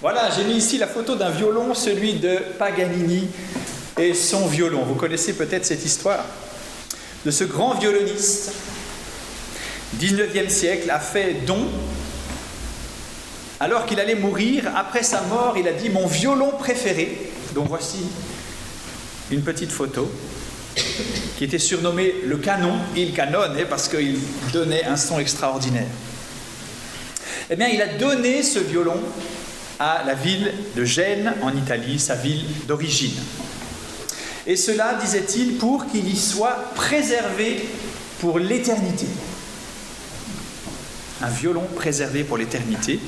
Voilà, j'ai mis ici la photo d'un violon, celui de Paganini et son violon. Vous connaissez peut-être cette histoire de ce grand violoniste, 19e siècle, a fait don. Alors qu'il allait mourir, après sa mort, il a dit « Mon violon préféré », dont voici une petite photo, qui était surnommé le canon, il canone, parce qu'il donnait un son extraordinaire. Eh bien, il a donné ce violon à la ville de Gênes, en Italie, sa ville d'origine. Et cela, disait-il, pour qu'il y soit préservé pour l'éternité. Un violon préservé pour l'éternité.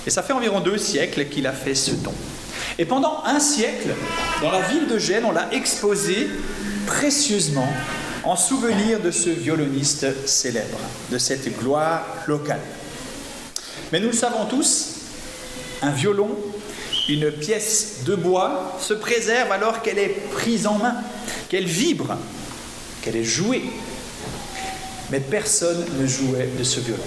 Et ça fait environ 2 siècles qu'il a fait ce don. Et pendant 1 siècle, dans la ville de Gênes, on l'a exposé précieusement en souvenir de ce violoniste célèbre, de cette gloire locale. Mais nous le savons tous, un violon, une pièce de bois, se préserve alors qu'elle est prise en main, qu'elle vibre, qu'elle est jouée. Mais personne ne jouait de ce violon.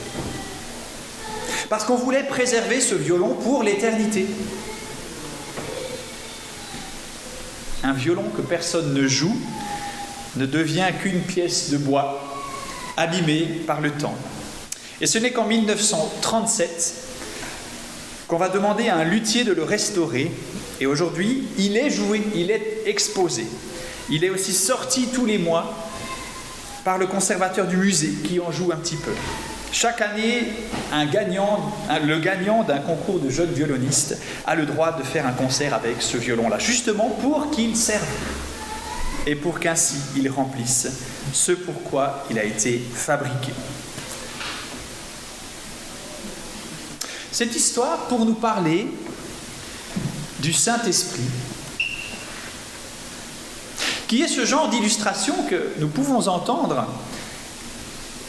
Parce qu'on voulait préserver ce violon pour l'éternité. Un violon que personne ne joue ne devient qu'une pièce de bois abîmée par le temps. Et ce n'est qu'en 1937 qu'on va demander à un luthier de le restaurer. Et aujourd'hui, il est joué, il est exposé. Il est aussi sorti tous les mois par le conservateur du musée qui en joue un petit peu. Chaque année, le gagnant d'un concours de jeunes violonistes a le droit de faire un concert avec ce violon-là, justement pour qu'il serve et pour qu'ainsi il remplisse ce pourquoi il a été fabriqué. Cette histoire pour nous parler du Saint-Esprit, qui est ce genre d'illustration que nous pouvons entendre,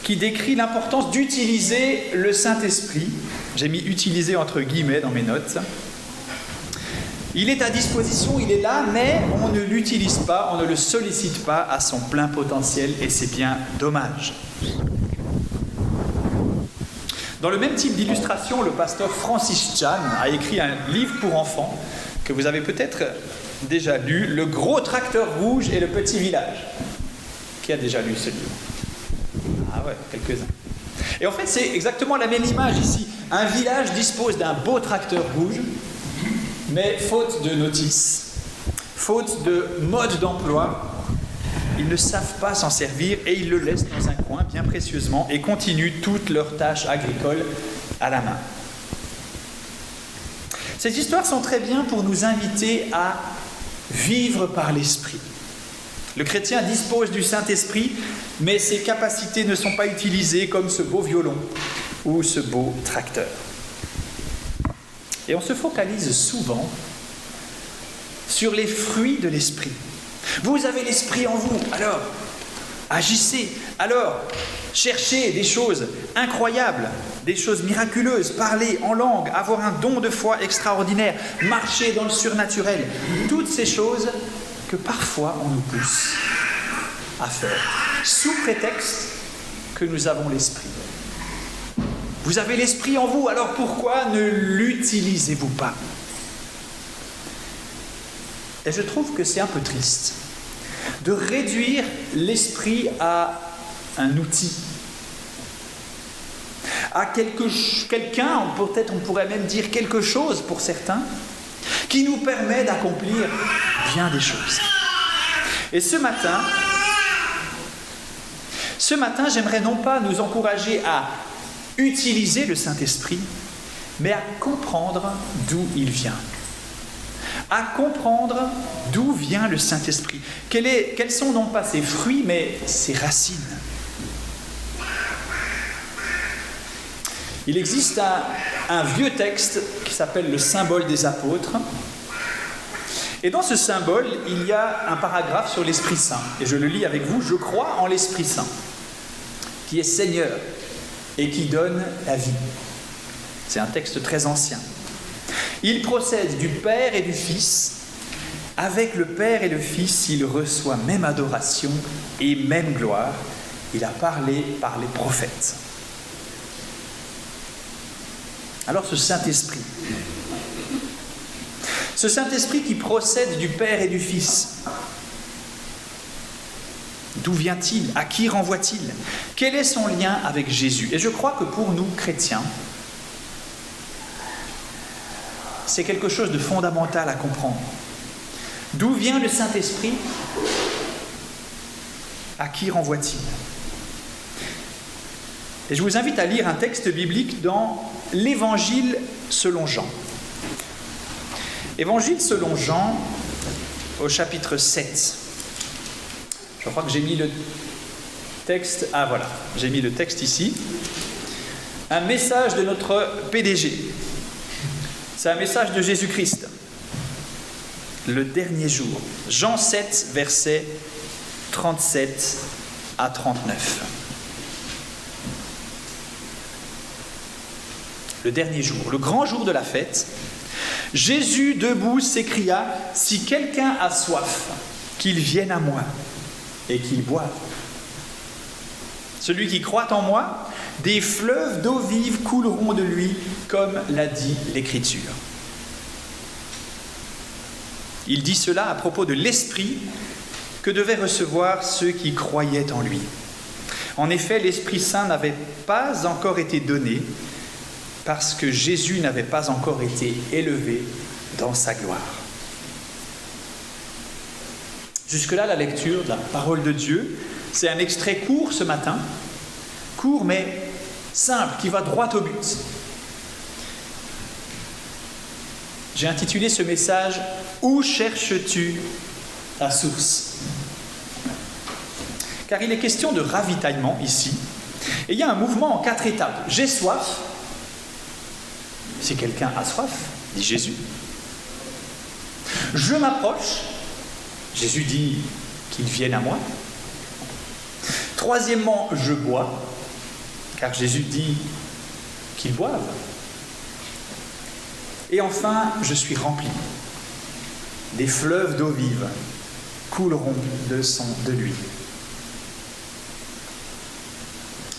qui décrit l'importance d'utiliser le Saint-Esprit. J'ai mis « utiliser » entre guillemets dans mes notes. Il est à disposition, il est là, mais on ne l'utilise pas, on ne le sollicite pas à son plein potentiel, et c'est bien dommage. Dans le même type d'illustration, le pasteur Francis Chan a écrit un livre pour enfants que vous avez peut-être déjà lu, « Le gros tracteur rouge et le petit village ». Qui a déjà lu ce livre? Ah ouais, quelques-uns. Et en fait, c'est exactement la même image ici. Un village dispose d'un beau tracteur rouge, mais faute de notice, faute de mode d'emploi, ils ne savent pas s'en servir et ils le laissent dans un coin bien précieusement et continuent toutes leurs tâches agricoles à la main. Ces histoires sont très bien pour nous inviter à vivre par l'Esprit. Le chrétien dispose du Saint-Esprit, mais ses capacités ne sont pas utilisées comme ce beau violon ou ce beau tracteur. Et on se focalise souvent sur les fruits de l'Esprit. Vous avez l'Esprit en vous, alors agissez, alors cherchez des choses incroyables, des choses miraculeuses, parler en langue, avoir un don de foi extraordinaire, marcher dans le surnaturel. Toutes ces choses que parfois on nous pousse à faire, sous prétexte que nous avons l'Esprit. Vous avez l'Esprit en vous, alors pourquoi ne l'utilisez-vous pas? Et je trouve que c'est un peu triste de réduire l'Esprit à un outil, à quelqu'un, peut-être on pourrait même dire quelque chose pour certains, qui nous permet d'accomplir bien des choses. Et ce matin, j'aimerais non pas nous encourager à utiliser le Saint-Esprit, mais à comprendre d'où il vient. À comprendre d'où vient le Saint-Esprit. Quels sont non pas ses fruits, mais ses racines. Il existe un vieux texte qui s'appelle le symbole des apôtres. Et dans ce symbole, il y a un paragraphe sur l'Esprit Saint. Et je le lis avec vous. Je crois en l'Esprit Saint, qui est Seigneur et qui donne la vie. C'est un texte très ancien. Il procède du Père et du Fils. Avec le Père et le Fils, il reçoit même adoration et même gloire. Il a parlé par les prophètes. Alors ce Saint-Esprit, Ce Saint-Esprit qui procède du Père et du Fils. D'où vient-il? À qui renvoie-t-il? Quel est son lien avec Jésus? Et je crois que pour nous, chrétiens, c'est quelque chose de fondamental à comprendre. D'où vient le Saint-Esprit? À qui renvoie-t-il? Et je vous invite à lire un texte biblique dans l'Évangile selon Jean. Évangile selon Jean, au chapitre 7. Je crois que j'ai mis le texte... Ah voilà, j'ai mis le texte ici. Un message de notre PDG. C'est un message de Jésus-Christ. Le dernier jour. Jean 7, versets 37 à 39. Le dernier jour, le grand jour de la fête, Jésus debout s'écria, « Si quelqu'un a soif, qu'il vienne à moi et qu'il boive. Celui qui croit en moi, des fleuves d'eau vive couleront de lui, comme l'a dit l'Écriture. » Il dit cela à propos de l'Esprit que devaient recevoir ceux qui croyaient en lui. En effet, l'Esprit Saint n'avait pas encore été donné parce que Jésus n'avait pas encore été élevé dans sa gloire. Jusque-là, la lecture de la parole de Dieu, c'est un extrait court ce matin, court mais simple, qui va droit au but. J'ai intitulé ce message « Où cherches-tu ta source ?» Car il est question de ravitaillement ici, et il y a un mouvement en 4 étapes. J'ai soif. Si quelqu'un a soif, dit Jésus. Je m'approche. Jésus dit qu'il vienne à moi. Troisièmement, je bois, car Jésus dit qu'il boive. Et enfin, je suis rempli. Des fleuves d'eau vive couleront de lui.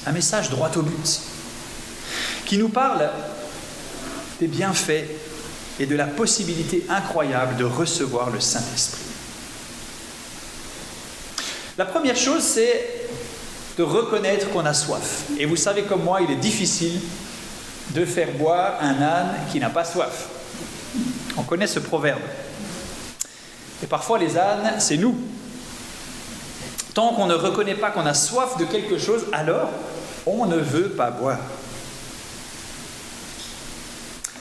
Un message droit au but, qui nous parle des bienfaits et de la possibilité incroyable de recevoir le Saint-Esprit. La première chose, c'est de reconnaître qu'on a soif. Et vous savez comme moi, il est difficile de faire boire un âne qui n'a pas soif. On connaît ce proverbe. Et parfois, les ânes, c'est nous. Tant qu'on ne reconnaît pas qu'on a soif de quelque chose, alors on ne veut pas boire.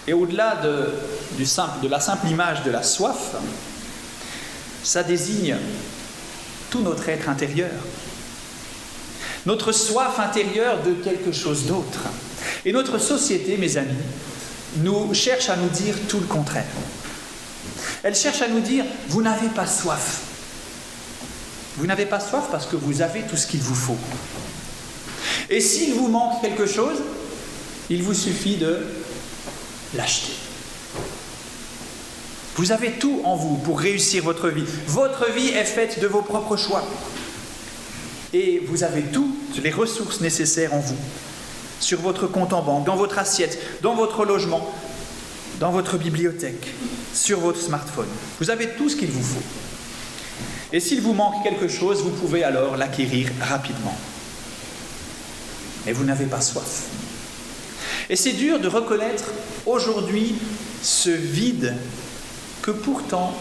Et au-delà de la simple image de la soif, ça désigne tout notre être intérieur. Notre soif intérieure de quelque chose d'autre. Et notre société, mes amis, nous cherche à nous dire tout le contraire. Elle cherche à nous dire, vous n'avez pas soif. Vous n'avez pas soif parce que vous avez tout ce qu'il vous faut. Et s'il vous manque quelque chose, il vous suffit de l'acheter. Vous avez tout en vous pour réussir votre vie. Votre vie est faite de vos propres choix. Et vous avez toutes les ressources nécessaires en vous. Sur votre compte en banque, dans votre assiette, dans votre logement, dans votre bibliothèque, sur votre smartphone. Vous avez tout ce qu'il vous faut. Et s'il vous manque quelque chose, vous pouvez alors l'acquérir rapidement. Mais vous n'avez pas soif. Et c'est dur de reconnaître aujourd'hui ce vide que pourtant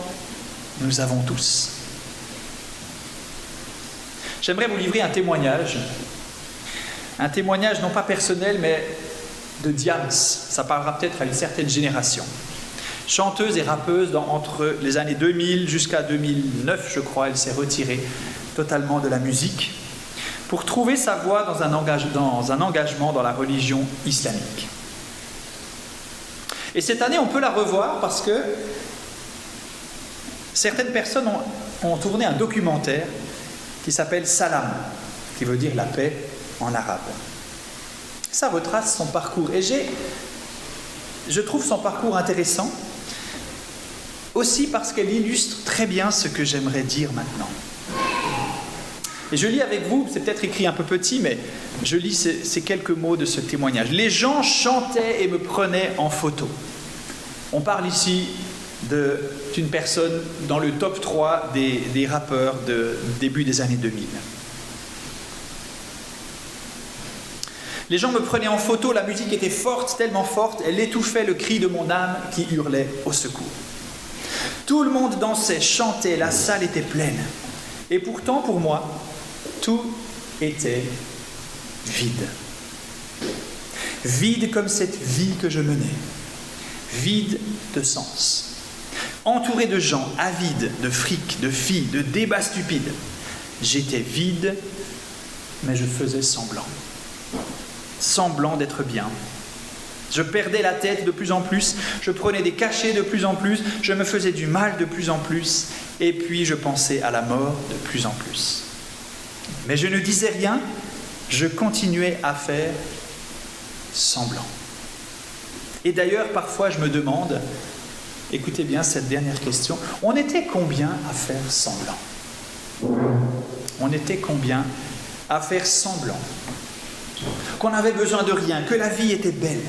nous avons tous. J'aimerais vous livrer un témoignage non pas personnel, mais de Diams. Ça parlera peut-être à une certaine génération. Chanteuse et rappeuse entre les années 2000 jusqu'à 2009, je crois, elle s'est retirée totalement de la musique pour trouver sa voie dans un engagement dans la religion islamique. Et cette année, on peut la revoir parce que certaines personnes ont tourné un documentaire qui s'appelle Salam, qui veut dire la paix en arabe. Ça retrace son parcours. Et je trouve son parcours intéressant, aussi parce qu'elle illustre très bien ce que j'aimerais dire maintenant. Et je lis avec vous, c'est peut-être écrit un peu petit, mais je lis ces quelques mots de ce témoignage. Les gens chantaient et me prenaient en photo. On parle ici d'une personne dans le top 3 des rappeurs de début des années 2000. Les gens me prenaient en photo, la musique était forte, tellement forte, elle étouffait le cri de mon âme qui hurlait au secours. Tout le monde dansait, chantait, la salle était pleine. Et pourtant, pour moi, tout était vide. Vide comme cette vie que je menais. Vide de sens. Entouré de gens avides, de fric, de filles, de débats stupides. J'étais vide, mais je faisais semblant. Semblant d'être bien. Je perdais la tête de plus en plus, je prenais des cachets de plus en plus, je me faisais du mal de plus en plus, et puis je pensais à la mort de plus en plus. Mais je ne disais rien, je continuais à faire semblant. Et d'ailleurs, parfois, je me demande, écoutez bien cette dernière question, on était combien à faire semblant ? On était combien à faire semblant ? Qu'on n'avait besoin de rien, que la vie était belle.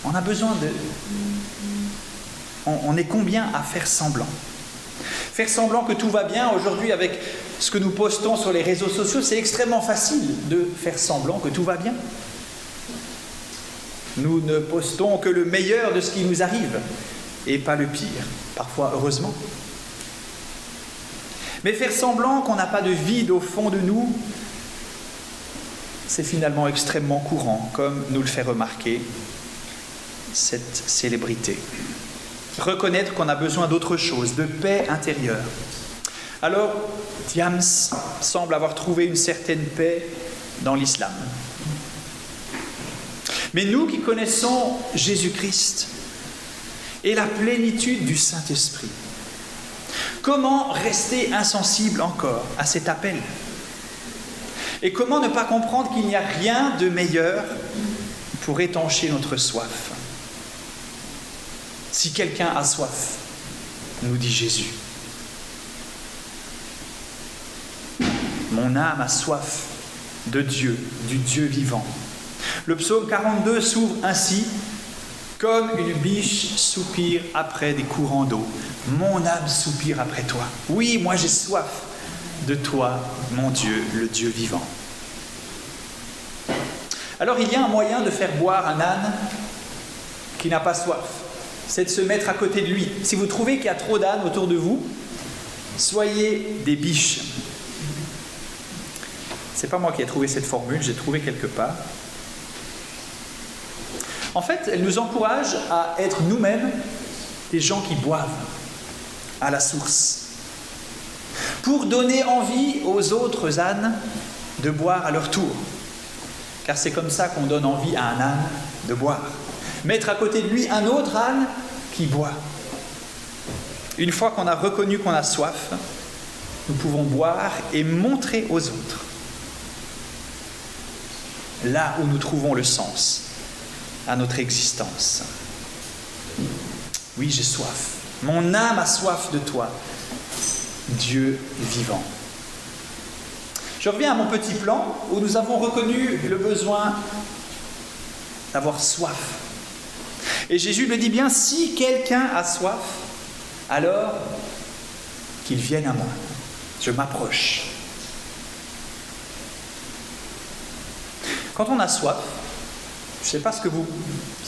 On a besoin de... On est combien à faire semblant ? Faire semblant que tout va bien, aujourd'hui avec ce que nous postons sur les réseaux sociaux, c'est extrêmement facile de faire semblant que tout va bien. Nous ne postons que le meilleur de ce qui nous arrive, et pas le pire, parfois heureusement. Mais faire semblant qu'on n'a pas de vide au fond de nous, c'est finalement extrêmement courant, comme nous le fait remarquer cette célébrité. Reconnaître qu'on a besoin d'autre chose, de paix intérieure. Alors, Diams semble avoir trouvé une certaine paix dans l'islam. Mais nous qui connaissons Jésus-Christ et la plénitude du Saint-Esprit, comment rester insensible encore à cet appel ? Et comment ne pas comprendre qu'il n'y a rien de meilleur pour étancher notre soif ? Si quelqu'un a soif, nous dit Jésus, mon âme a soif de Dieu, du Dieu vivant. Le psaume 42 s'ouvre ainsi, comme une biche soupire après des courants d'eau. Mon âme soupire après toi. Oui, moi j'ai soif de toi, mon Dieu, le Dieu vivant. Alors il y a un moyen de faire boire un âne qui n'a pas soif. C'est de se mettre à côté de lui. Si vous trouvez qu'il y a trop d'ânes autour de vous, soyez des biches. C'est pas moi qui ai trouvé cette formule, j'ai trouvé quelque part. En fait, elle nous encourage à être nous-mêmes des gens qui boivent à la source, pour donner envie aux autres ânes de boire à leur tour. Car c'est comme ça qu'on donne envie à un âne de boire. Mettre à côté de lui un autre âne qui boit. Une fois qu'on a reconnu qu'on a soif, nous pouvons boire et montrer aux autres là où nous trouvons le sens à notre existence. Oui, j'ai soif. Mon âme a soif de toi, Dieu vivant. Je reviens à mon petit plan où nous avons reconnu le besoin d'avoir soif. Et Jésus le dit bien, si quelqu'un a soif, alors qu'il vienne à moi. Je m'approche. Quand on a soif, je ne sais pas ce que vous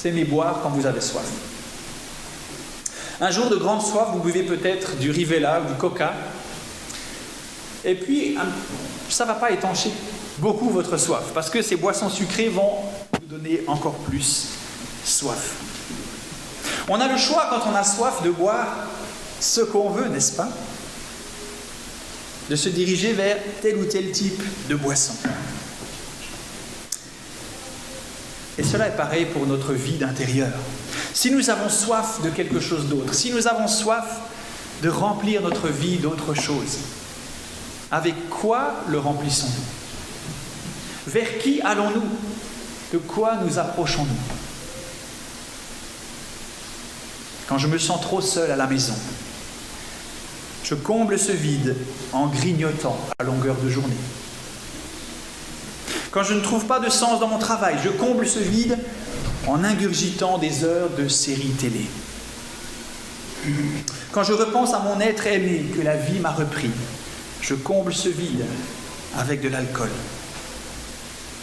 aimez boire quand vous avez soif. Un jour de grande soif, vous buvez peut-être du Rivella ou du Coca. Et puis, ça ne va pas étancher beaucoup votre soif, parce que ces boissons sucrées vont vous donner encore plus soif. On a le choix, quand on a soif, de boire ce qu'on veut, n'est-ce pas ? De se diriger vers tel ou tel type de boisson. Et cela est pareil pour notre vie d'intérieur. Si nous avons soif de quelque chose d'autre, si nous avons soif de remplir notre vie d'autre chose, avec quoi le remplissons-nous ? Vers qui allons-nous ? De quoi nous approchons-nous ? Quand je me sens trop seul à la maison, je comble ce vide en grignotant à longueur de journée. Quand je ne trouve pas de sens dans mon travail, je comble ce vide en ingurgitant des heures de séries télé. Quand je repense à mon être aimé, que la vie m'a repris, je comble ce vide avec de l'alcool.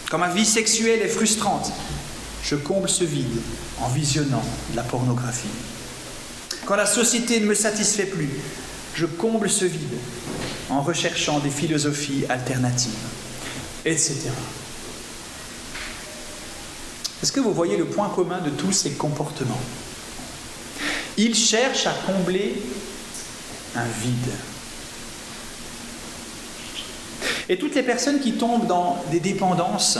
Quand ma vie sexuelle est frustrante, je comble ce vide en visionnant de la pornographie. Quand la société ne me satisfait plus, je comble ce vide en recherchant des philosophies alternatives, etc. Est-ce que vous voyez le point commun de tous ces comportements? Ils cherchent à combler un vide. Et toutes les personnes qui tombent dans des dépendances,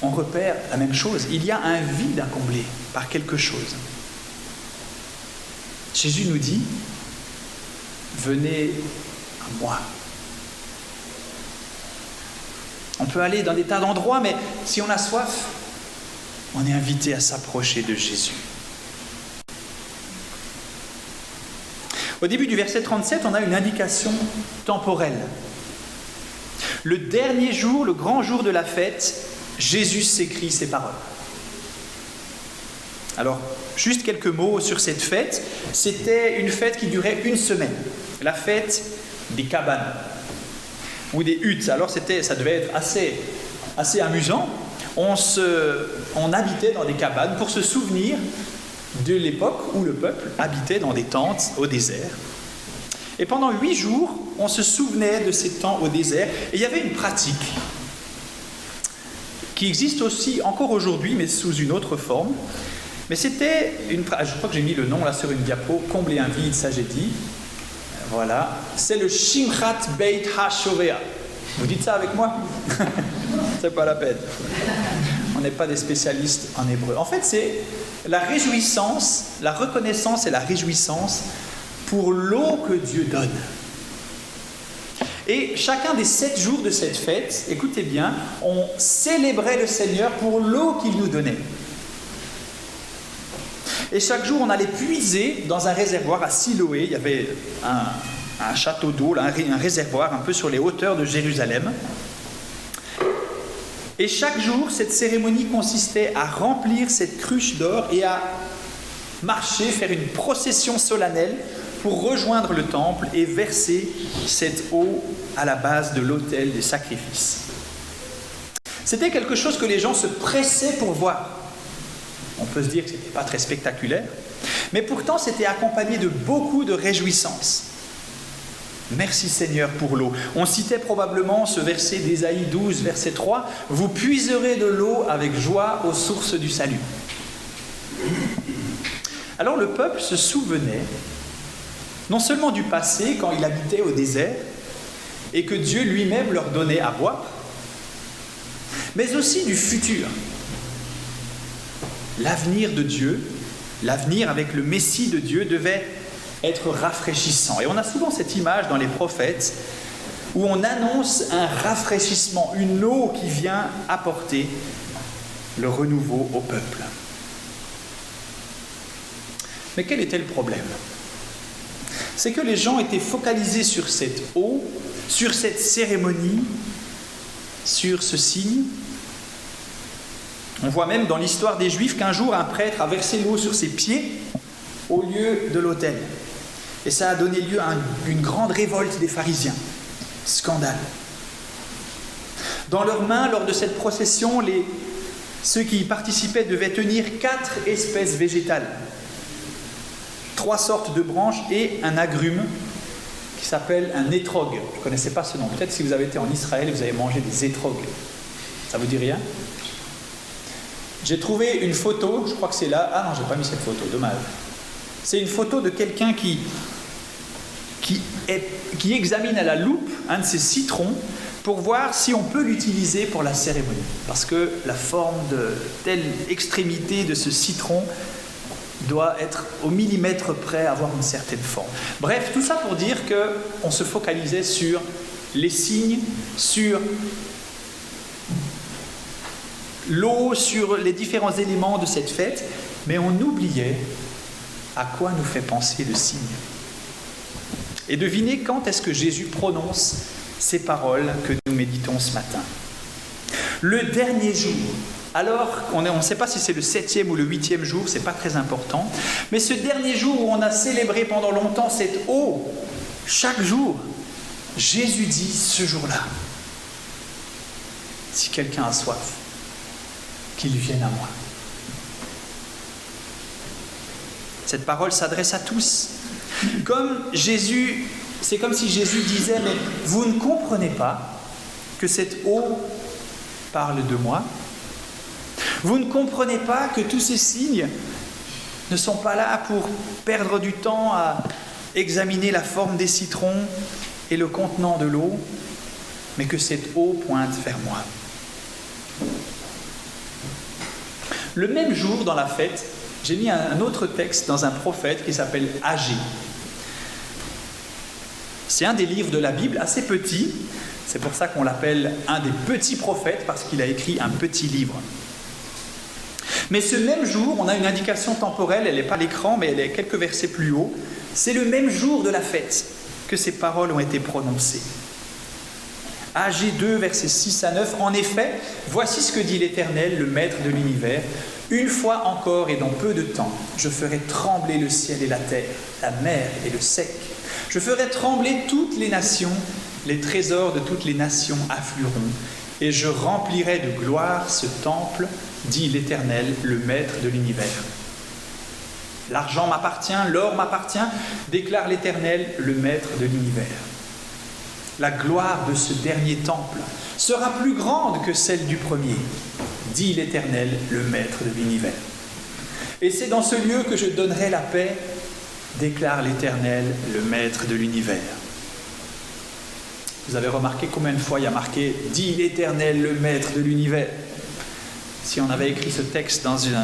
on repère la même chose. Il y a un vide à combler par quelque chose. Jésus nous dit, venez à moi. On peut aller dans des tas d'endroits, mais si on a soif, on est invité à s'approcher de Jésus. Au début du verset 37, on a une indication temporelle. Le dernier jour, le grand jour de la fête, Jésus s'écrit ces paroles. Alors, juste quelques mots sur cette fête. C'était une fête qui durait une semaine. La fête des cabanes ou des huttes. Alors, ça devait être assez amusant. On habitait dans des cabanes pour se souvenir de l'époque où le peuple habitait dans des tentes au désert. Et pendant 8 jours, on se souvenait de ces temps au désert. Et il y avait une pratique qui existe aussi encore aujourd'hui, mais sous une autre forme. Mais c'était je crois que j'ai mis le nom là sur une diapo, combler un vide, ça j'ai dit. Voilà, c'est le Shimchat Beit HaShovea. Vous dites ça avec moi? C'est pas la peine. On n'est pas des spécialistes en hébreu. En fait, c'est la réjouissance, la reconnaissance et la réjouissance pour l'eau que Dieu donne. Et chacun des 7 jours de cette fête, écoutez bien, on célébrait le Seigneur pour l'eau qu'il nous donnait. Et chaque jour, on allait puiser dans un réservoir à Siloé. Il y avait un château d'eau, là, un réservoir un peu sur les hauteurs de Jérusalem. Et chaque jour, cette cérémonie consistait à remplir cette cruche d'or et à marcher, faire une procession solennelle pour rejoindre le temple et verser cette eau à la base de l'autel des sacrifices. C'était quelque chose que les gens se pressaient pour voir. On peut se dire que ce n'était pas très spectaculaire, mais pourtant c'était accompagné de beaucoup de réjouissance. Merci Seigneur pour l'eau. On citait probablement ce verset d'Ésaïe 12, verset 3, « Vous puiserez de l'eau avec joie aux sources du salut. » Alors le peuple se souvenait non seulement du passé, quand il habitait au désert, et que Dieu lui-même leur donnait à boire, mais aussi du futur. L'avenir de Dieu, l'avenir avec le Messie de Dieu devait être rafraîchissant. Et on a souvent cette image dans les prophètes où on annonce un rafraîchissement, une eau qui vient apporter le renouveau au peuple. Mais quel était le problème? C'est que les gens étaient focalisés sur cette eau, sur cette cérémonie, sur ce signe. On voit même dans l'histoire des Juifs qu'un jour, un prêtre a versé l'eau sur ses pieds au lieu de l'autel. Et ça a donné lieu à une grande révolte des pharisiens. Scandale. Dans leurs mains, lors de cette procession, ceux qui y participaient devaient tenir 4 espèces végétales. 3 sortes de branches et un agrume qui s'appelle un étrog. Je ne connaissais pas ce nom. Peut-être si vous avez été en Israël, vous avez mangé des étrogs. Ça vous dit rien? J'ai trouvé une photo, je crois que c'est là. Ah non, je n'ai pas mis cette photo, dommage. C'est une photo de quelqu'un qui examine à la loupe un de ces citrons pour voir si on peut l'utiliser pour la cérémonie. Parce que la forme de telle extrémité de ce citron doit être au millimètre près, avoir une certaine forme. Bref, tout ça pour dire qu'on se focalisait sur les signes, sur l'eau, sur les différents éléments de cette fête, mais on oubliait à quoi nous fait penser le signe. Et devinez quand est-ce que Jésus prononce ces paroles que nous méditons ce matin. Le dernier jour, Alors, on ne sait pas si c'est le 7e ou le 8e jour, c'est pas très important. Mais ce dernier jour où on a célébré pendant longtemps cette eau, chaque jour, Jésus dit ce jour-là, si quelqu'un a soif, qu'il vienne à moi. Cette parole s'adresse à tous. C'est comme si Jésus disait, mais vous ne comprenez pas que cette eau parle de moi. Vous ne comprenez pas que tous ces signes ne sont pas là pour perdre du temps à examiner la forme des citrons et le contenant de l'eau, mais que cette eau pointe vers moi. Le même jour, dans la fête, j'ai mis un autre texte dans un prophète qui s'appelle Agée. C'est un des livres de la Bible, assez petit. C'est pour ça qu'on l'appelle un des petits prophètes, parce qu'il a écrit un petit livre. Mais ce même jour, on a une indication temporelle, elle n'est pas à l'écran, mais elle est quelques versets plus haut. C'est le même jour de la fête que ces paroles ont été prononcées. Agée 2, versets 6 à 9. En effet, voici ce que dit l'Éternel, le Maître de l'univers. Une fois encore et dans peu de temps, je ferai trembler le ciel et la terre, la mer et le sec. Je ferai trembler toutes les nations, les trésors de toutes les nations afflueront, et je remplirai de gloire ce temple, dit l'Éternel, le Maître de l'univers. L'argent m'appartient, l'or m'appartient, déclare l'Éternel, le Maître de l'univers. La gloire de ce dernier temple sera plus grande que celle du premier, dit l'Éternel, le Maître de l'univers. Et c'est dans ce lieu que je donnerai la paix, déclare l'Éternel, le Maître de l'univers. Vous avez remarqué combien de fois il y a marqué « dit l'Éternel, le Maître de l'univers ». Si on avait écrit ce texte dans une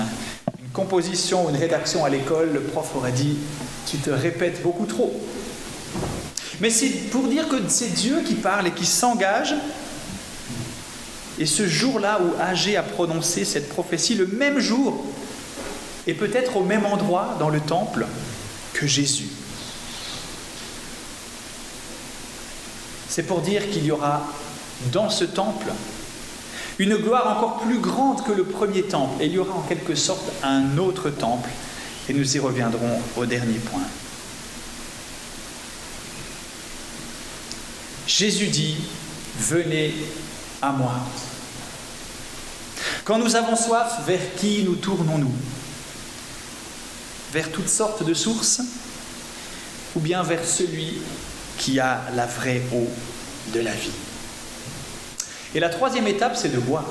composition ou une rédaction à l'école, le prof aurait dit « tu te répètes beaucoup trop ». Mais c'est pour dire que c'est Dieu qui parle et qui s'engage. Et ce jour-là où Agée a prononcé cette prophétie, le même jour, et peut-être au même endroit dans le temple que Jésus. C'est pour dire qu'il y aura dans ce temple une gloire encore plus grande que le premier temple. Et il y aura en quelque sorte un autre temple. Et nous y reviendrons au dernier point. Jésus dit, venez à moi. Quand nous avons soif, vers qui nous tournons-nous ? Vers toutes sortes de sources, ou bien vers celui qui a la vraie eau de la vie. Et la troisième étape, c'est de boire.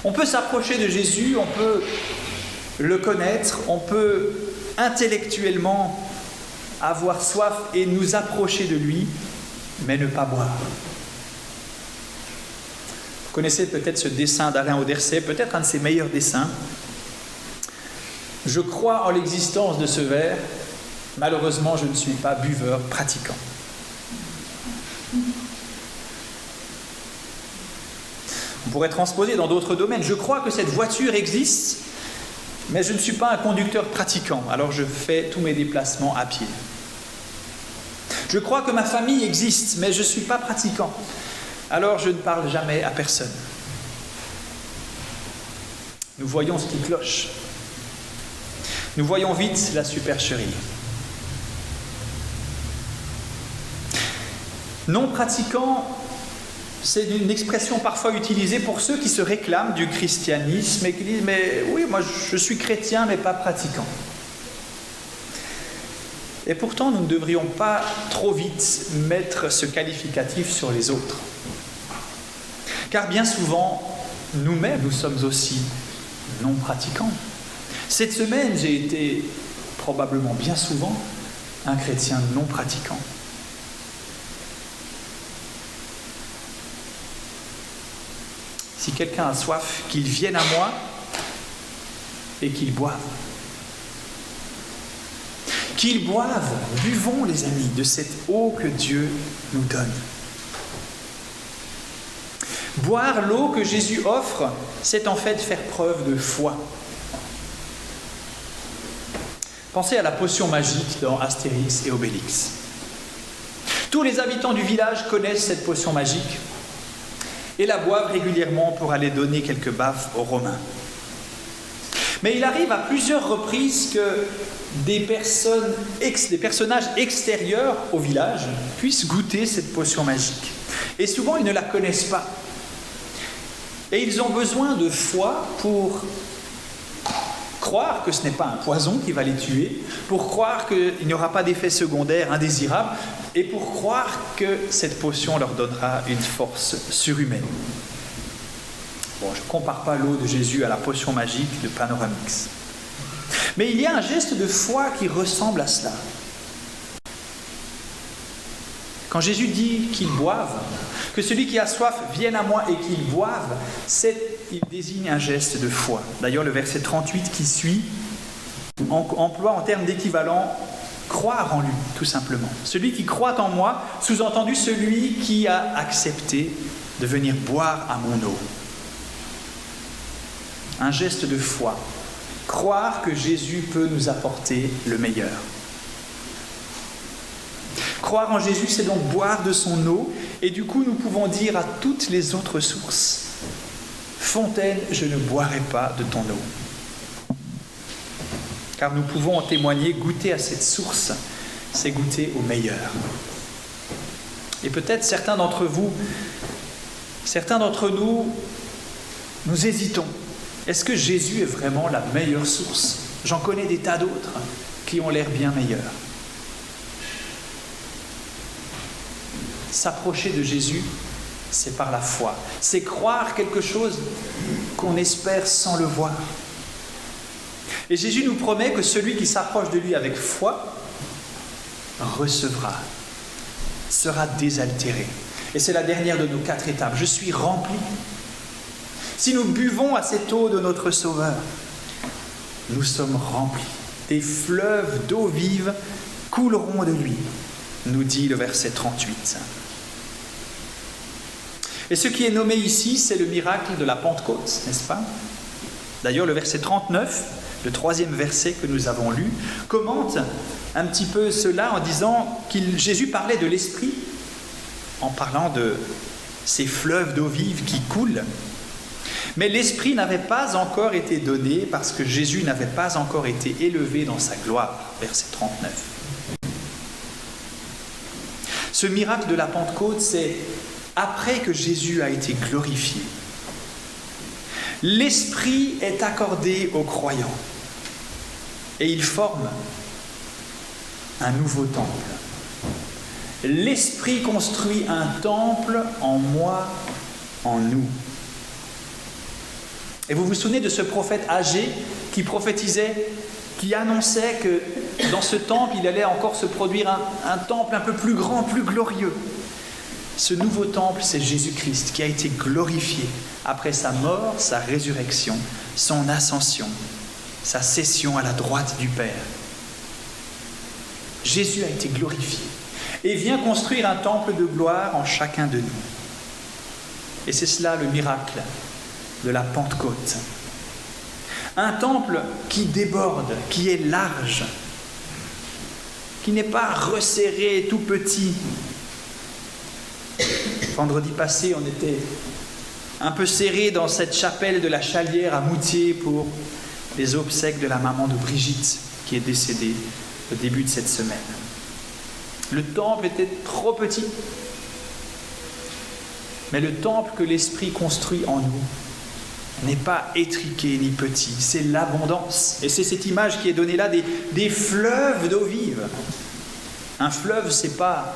On peut s'approcher de Jésus, on peut le connaître, on peut intellectuellement avoir soif et nous approcher de lui, mais ne pas boire. Vous connaissez peut-être ce dessin d'Alain Auderset, peut-être un de ses meilleurs dessins. Je crois en l'existence de ce verre, malheureusement je ne suis pas buveur pratiquant. On pourrait transposer dans d'autres domaines. Je crois que cette voiture existe, mais je ne suis pas un conducteur pratiquant, alors je fais tous mes déplacements à pied. Je crois que ma famille existe, mais je ne suis pas pratiquant, alors je ne parle jamais à personne. Nous voyons ce qui cloche. Nous voyons vite la supercherie. Non pratiquant, c'est une expression parfois utilisée pour ceux qui se réclament du christianisme et qui disent « mais oui, moi je suis chrétien mais pas pratiquant ». Et pourtant, nous ne devrions pas trop vite mettre ce qualificatif sur les autres. Car bien souvent, nous-mêmes, nous sommes aussi non pratiquants. Cette semaine, j'ai été probablement bien souvent un chrétien non pratiquant. Si quelqu'un a soif, qu'il vienne à moi et qu'il boive. Qu'ils boivent, buvons les amis, de cette eau que Dieu nous donne. Boire l'eau que Jésus offre, c'est en fait faire preuve de foi. Pensez à la potion magique dans Astérix et Obélix. Tous les habitants du village connaissent cette potion magique. et la boivent régulièrement pour aller donner quelques baffes aux Romains. Mais il arrive à plusieurs reprises que des personnages extérieurs au village puissent goûter cette potion magique. Et souvent, ils ne la connaissent pas. Et ils ont besoin de foi pour croire que ce n'est pas un poison qui va les tuer, pour croire qu'il n'y aura pas d'effet secondaire indésirable, et pour croire que cette potion leur donnera une force surhumaine. Bon, je ne compare pas l'eau de Jésus à la potion magique de Panoramix. Mais il y a un geste de foi qui ressemble à cela. Quand Jésus dit qu'ils boivent, que celui qui a soif vienne à moi et qu'il boive, il désigne un geste de foi. D'ailleurs, le verset 38 qui suit emploie en termes d'équivalent croire en lui, tout simplement. Celui qui croit en moi, sous-entendu celui qui a accepté de venir boire à mon eau. Un geste de foi. Croire que Jésus peut nous apporter le meilleur. Croire en Jésus, c'est donc boire de son eau, et du coup, nous pouvons dire à toutes les autres sources, « Fontaine, je ne boirai pas de ton eau. » Car nous pouvons en témoigner, goûter à cette source, c'est goûter au meilleur. Et peut-être certains d'entre nous, nous hésitons. Est-ce que Jésus est vraiment la meilleure source ? J'en connais des tas d'autres qui ont l'air bien meilleurs. S'approcher de Jésus, c'est par la foi. C'est croire quelque chose qu'on espère sans le voir. Et Jésus nous promet que celui qui s'approche de lui avec foi recevra, sera désaltéré. Et c'est la dernière de nos 4 étapes. Je suis rempli. Si nous buvons à cette eau de notre Sauveur, nous sommes remplis. Des fleuves d'eau vive couleront de lui, nous dit le verset 38. Et ce qui est nommé ici, c'est le miracle de la Pentecôte, n'est-ce pas ? D'ailleurs, le verset 39, le 3e verset que nous avons lu, commente un petit peu cela en disant que Jésus parlait de l'Esprit, en parlant de ces fleuves d'eau vive qui coulent. Mais l'Esprit n'avait pas encore été donné parce que Jésus n'avait pas encore été élevé dans sa gloire, verset 39. Ce miracle de la Pentecôte, c'est après que Jésus a été glorifié. L'Esprit est accordé aux croyants et il forme un nouveau temple. L'Esprit construit un temple en moi, en nous. Et vous vous souvenez de ce prophète âgé qui prophétisait, qui annonçait que dans ce temple, il allait encore se produire un temple un peu plus grand, plus glorieux. Ce nouveau temple, c'est Jésus-Christ qui a été glorifié après sa mort, sa résurrection, son ascension, sa session à la droite du Père. Jésus a été glorifié et vient construire un temple de gloire en chacun de nous. Et c'est cela le miracle de la Pentecôte. Un temple qui déborde, qui est large, qui n'est pas resserré, tout petit. Vendredi passé, on était un peu serré dans cette chapelle de la Chalière à Moutier pour les obsèques de la maman de Brigitte, qui est décédée au début de cette semaine. Le temple était trop petit. Mais le temple que l'Esprit construit en nous n'est pas étriqué ni petit, c'est l'abondance. Et c'est cette image qui est donnée là des fleuves d'eau vive. Un fleuve, c'est pas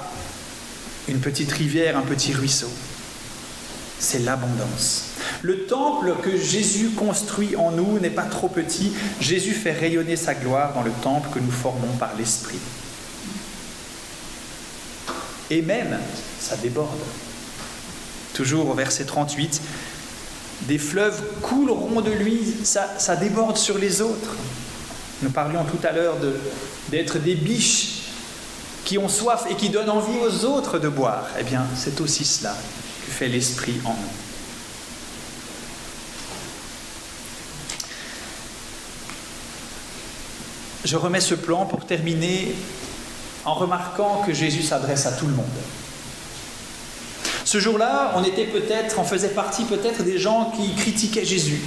une petite rivière, un petit ruisseau. C'est l'abondance. Le temple que Jésus construit en nous n'est pas trop petit. Jésus fait rayonner sa gloire dans le temple que nous formons par l'Esprit. Et même, ça déborde. Toujours au verset 38, des fleuves couleront de lui, ça déborde sur les autres. Nous parlions tout à l'heure d'être des biches qui ont soif et qui donnent envie aux autres de boire. Eh bien, c'est aussi cela que fait l'Esprit en nous. Je remets ce plan pour terminer en remarquant que Jésus s'adresse à tout le monde. Ce jour-là, on faisait partie peut-être des gens qui critiquaient Jésus.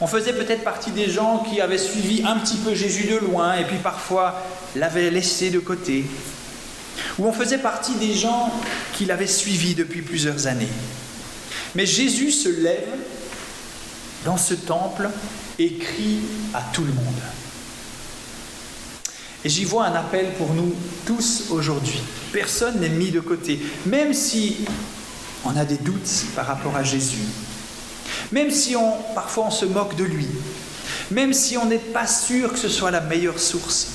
On faisait peut-être partie des gens qui avaient suivi un petit peu Jésus de loin et puis parfois l'avaient laissé de côté. Ou on faisait partie des gens qui l'avaient suivi depuis plusieurs années. Mais Jésus se lève dans ce temple et crie à tout le monde. Et j'y vois un appel pour nous tous aujourd'hui. Personne n'est mis de côté, même si on a des doutes par rapport à Jésus. Même si parfois on se moque de lui, même si on n'est pas sûr que ce soit la meilleure source,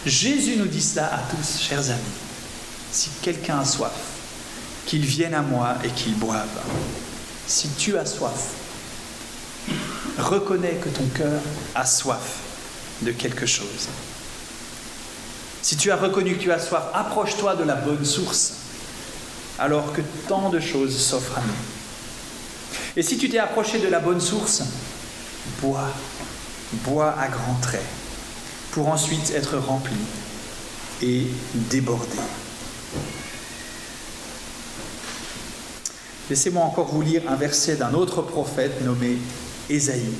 Jésus nous dit ça à tous, chers amis. Si quelqu'un a soif, qu'il vienne à moi et qu'il boive. Si tu as soif, reconnais que ton cœur a soif de quelque chose. Si tu as reconnu que tu as soif, approche-toi de la bonne source, alors que tant de choses s'offrent à nous. Et si tu t'es approché de la bonne source, bois à grands traits, pour ensuite être rempli et débordé. Laissez-moi encore vous lire un verset d'un autre prophète nommé Ésaïe.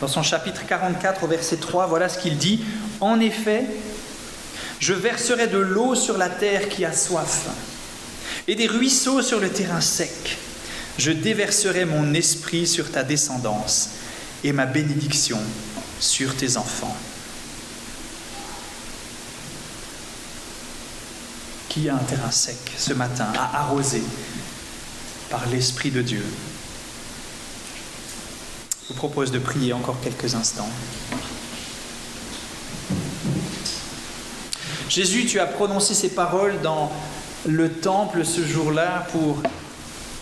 Dans son chapitre 44, au verset 3, voilà ce qu'il dit. « En effet, je verserai de l'eau sur la terre qui a soif, et des ruisseaux sur le terrain sec. Je déverserai mon esprit sur ta descendance, et ma bénédiction sur tes enfants. » Qui a un terrain sec ce matin, à arroser par l'Esprit de Dieu? Je vous propose de prier encore quelques instants. Jésus, tu as prononcé ces paroles dans le temple ce jour-là pour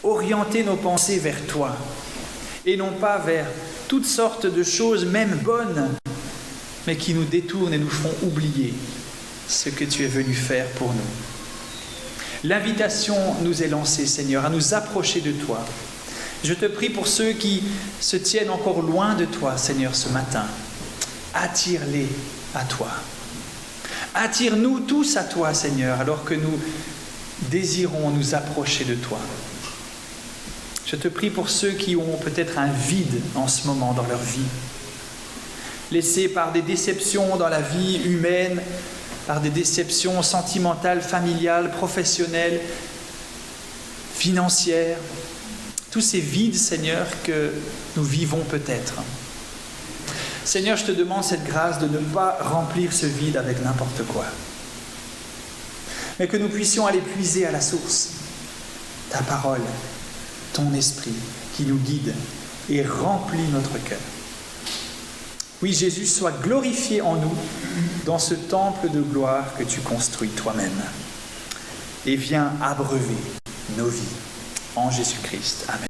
orienter nos pensées vers toi et non pas vers toutes sortes de choses, même bonnes, mais qui nous détournent et nous font oublier ce que tu es venu faire pour nous. L'invitation nous est lancée, Seigneur, à nous approcher de toi. Je te prie pour ceux qui se tiennent encore loin de toi, Seigneur, ce matin. Attire-les à toi. Attire-nous tous à toi, Seigneur, alors que nous désirons nous approcher de toi. Je te prie pour ceux qui ont peut-être un vide en ce moment dans leur vie, laissés par des déceptions dans la vie humaine, par des déceptions sentimentales, familiales, professionnelles, financières, tous ces vides, Seigneur, que nous vivons peut-être. Seigneur, je te demande cette grâce de ne pas remplir ce vide avec n'importe quoi, mais que nous puissions aller puiser à la source, ta parole, ton esprit qui nous guide et remplit notre cœur. Oui, Jésus, sois glorifié en nous dans ce temple de gloire que tu construis toi-même. Et viens abreuver nos vies en Jésus-Christ. Amen.